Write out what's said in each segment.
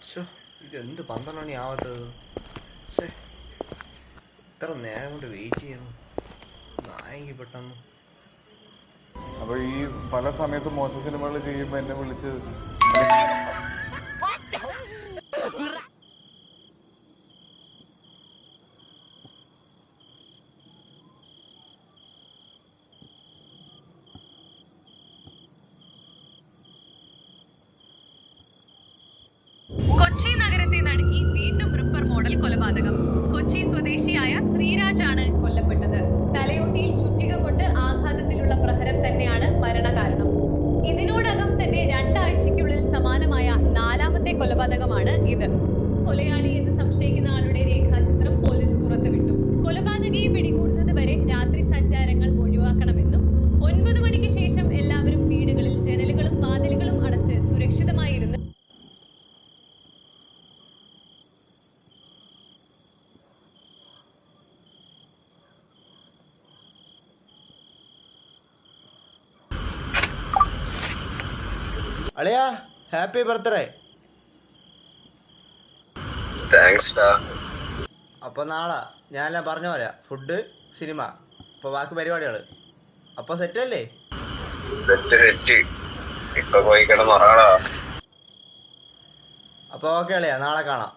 ശ്ശോ, ഇതെന്ത് 12 മണി ആവാത്തത്? ശ്ശേ, ഇത്ര നേരം കൊണ്ട് വെയിറ്റ് ചെയ്യണം. നായെങ്കിൽ പെട്ടെന്ന്. അപ്പൊ ഈ പല സമയത്തും മോശം സിനിമകൾ ചെയ്യുമ്പോ എന്നെ വിളിച്ച് കൊച്ചി നഗരത്തെ നടുക്കി വീണ്ടും റിപ്പർ മോഡൽ കൊലപാതകം. കൊച്ചി സ്വദേശിയായ ശ്രീരാജാണ് കൊല്ലപ്പെട്ടത്. തലയോട്ടിയിൽ ചുറ്റിക കൊണ്ട് ആഘാതത്തിലുള്ള പ്രഹരം തന്നെയാണ് മരണകാരണം. ഇതിനോടകം തന്നെ 2 ആഴ്ചയ്ക്കുള്ളിൽ സമാനമായ 4ാമത്തെ കൊലപാതകമാണ് ഇത്. കൊലയാളി എന്ന് സംശയിക്കുന്ന ആളുടെ രേഖാചിത്രം പോലീസ് പുറത്തുവിട്ടു. കൊലപാതകയെ പിടികൂടുന്നത് വരെ രാത്രി സഞ്ചാരങ്ങൾ ഒഴിവാക്കണമെന്നും 9 മണിക്ക് ശേഷം എല്ലാവരും വീടുകളിൽ ജനലുകളും വാതിലുകളും അടച്ച് സുരക്ഷിതമായിരുന്ന് അളിയാ, ഹാപ്പി ബർത്ത്ഡേ. താങ്ക്സ് ഡാ. അപ്പോൾ നാളെ ഞാനെല്ലാം പറഞ്ഞ പോലെ ഫുഡ്, സിനിമ, അപ്പോൾ ബാക്കി പരിപാടികൾ. അപ്പോൾ സെറ്റല്ലേ? തെറ്റ് ഇപ്പൊ പോയി കിടന്നുറങ്ങടാ. അപ്പോൾ ഓക്കെ അളിയാ, നാളെ കാണാം.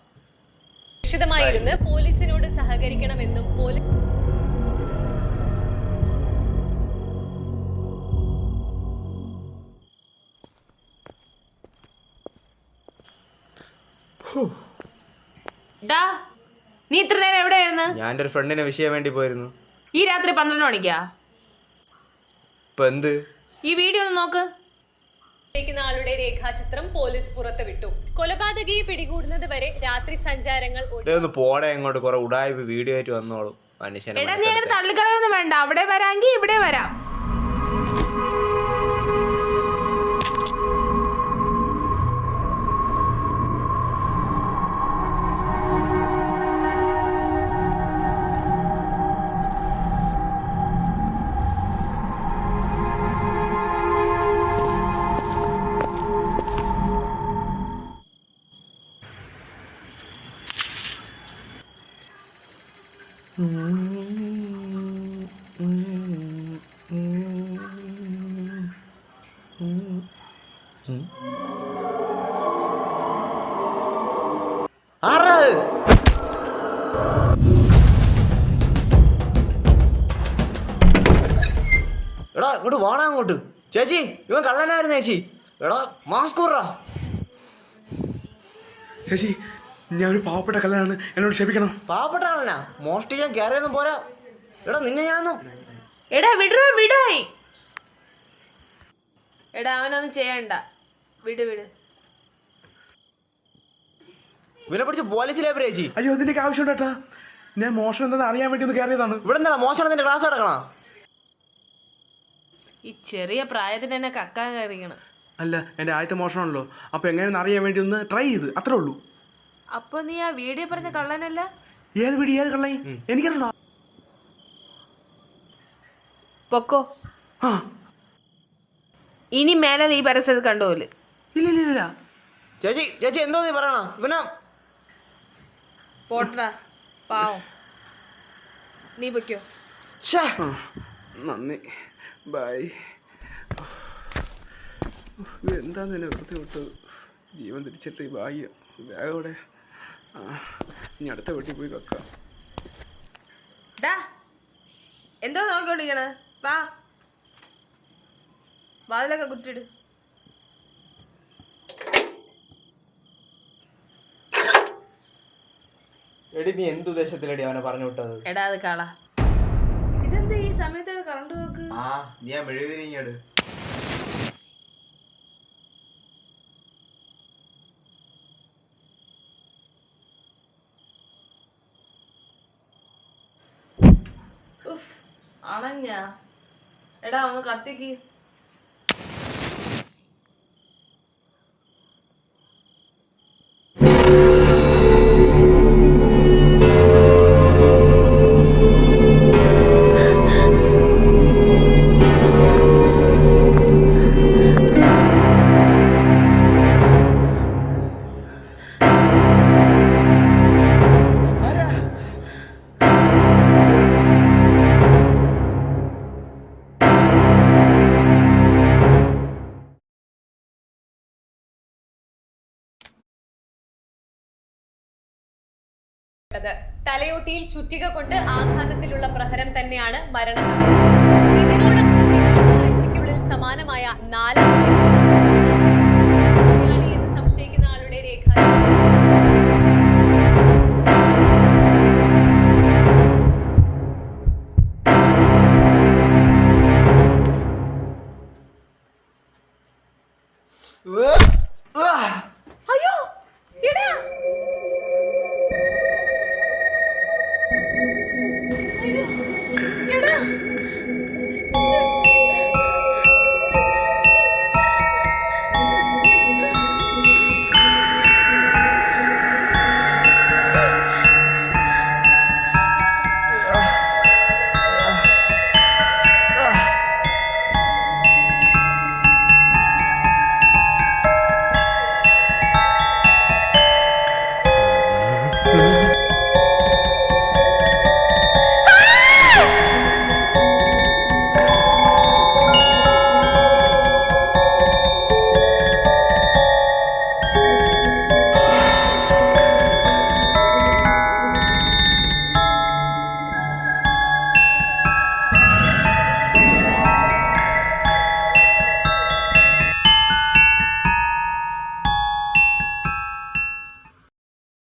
സുരക്ഷിതമായിരുന്ന് പോലീസിനോട് സഹകരിക്കണമെന്നും പോലീസ് ഡാ, നീ ഇത്ര നേരം എവിടെയായിരുന്നു? ഞാൻ എൻ്റെ ഒരു ഫ്രണ്ടിനെ വിഷയം വേണ്ടി പോയിരുന്നു. ഈ രാത്രി 12 മണിക്കാ? ഇപ്പം എന്ത്? ഈ വീഡിയോ ഒന്ന് നോക്ക്. സംശയിക്കുന്ന ആളുടെ രേഖാചിത്രം പോലീസ് പുറത്തുവിട്ടു. കൊലപാതകയെ പിടികൂടുന്നത് വരെ രാത്രി സഞ്ചാരങ്ങൾ ഒന്ന് പോടെ ഇങ്ങോട്ട്. കുറെ ഉടായ്പ വീഡിയോ ആയിട്ട് വന്നോളൂ മനുഷ്യനെ. എടാ, നീ അങ്ങനെ തള്ളിക്കളയൊന്നും വേണ്ട. അവിടെ വരാമെങ്കിൽ ഇവിടെ വരാം. ആരാ? എടാ ഇങ്ങോട്ട് വാണ അങ്ങോട്ട്. ചേച്ചി, ഇവൻ കള്ളനായിരുന്നു ചേച്ചി. എടാ മാസ്ക് കൂറാ. ചേച്ചി, ഞാനൊരു പാവപ്പെട്ട കള്ളനാണ്, എന്നോട് ക്ഷമിക്കണം. പാവപ്പെട്ട കള്ളനാ? മോഷ്ടിക്കാൻ കയറിയൊന്നും പോരാ. എടാ നിന്നെ ഞാനൊന്നും. എടാ വിടായി. എടാ, അവനൊന്നും ചെയ്യണ്ട. വിട്. ഇവനെ പിടിച്ച് പോലീസിലേപ്പ ചേച്ചി. അയ്യോ, അതിൻ്റെയൊക്കെ ആവശ്യമുണ്ട് ഏട്ടാ. ഞാൻ മോഷണം എന്താണെന്ന് അറിയാൻ വേണ്ടി ഒന്ന് കയറിയതാണ്. ഇവിടെ എന്താ മോശമാണെന്നെ ക്ലാസ് എടുക്കണോ? ഈ ചെറിയ പ്രായത്തിന് തന്നെ കക്കാൻ കയറിക്കണം. അല്ല, എൻ്റെ ആദ്യത്തെ മോഷണമാണല്ലോ. അപ്പോൾ എങ്ങനെയെന്ന് അറിയാൻ വേണ്ടി ഒന്ന് ട്രൈ ചെയ്ത്, അത്രേ ഉള്ളൂ. അപ്പൊ നീ ആ വീഡിയോ പറഞ്ഞ കള്ളനല്ല? ഏത് വീഡിയോ, ഏത് കള്ളായി? എനിക്കറിയണോ? പൊക്കോ. ആ, ഇനി മേലെ നീ പരസ്യത്തിൽ കണ്ടുപോലെ. ഇല്ല. ചേച്ചി എന്തോ നീ പറയണ? ഇവനാ പോട്ടടാ, പാവം. നീ പൊയ്ക്കോ. നന്ദി, ബൈ. എന്താന്ന് എന്നെ വെറുതെ വിട്ടത്. ജീവൻ തിരിച്ചിട്ട് ഈ ഭാഗ്യം. ബാഗോടെ ഇനി അടുത്ത വീട്ടിൽ പോയി വെക്കാം. ഡാ, എന്തോ നോക്കിക്കൊണ്ടിരിക്കണ? വാ, വാതിലൊക്കെ കുറ്റിട്. എടി നീ എന്തുദ്ദേശത്തിലടി അവനെ പറഞ്ഞു വിട്ടത്? എടാ, അത് കള. ഇതെന്താ ഈ സമയത്ത് കറണ്ട് പോക്ക്? ആ നീ ആ മെഴുകുതിരിങ്ങട്. അണഞ്ഞ. എടാ, ഒന്ന് കത്തിക്ക്. തലയോട്ടിയിൽ ചുറ്റിക കൊണ്ട് ആഘാതത്തിലുള്ള പ്രഹരം തന്നെയാണ് മരണം. ഇതിനോടൊപ്പം ആഴ്ചയ്ക്കുള്ളിൽ സമാനമായ 4ാമത്തെ കൊലയാളി എന്ന് സംശയിക്കുന്ന ആളുടെ രേഖ ഉവ്വ്.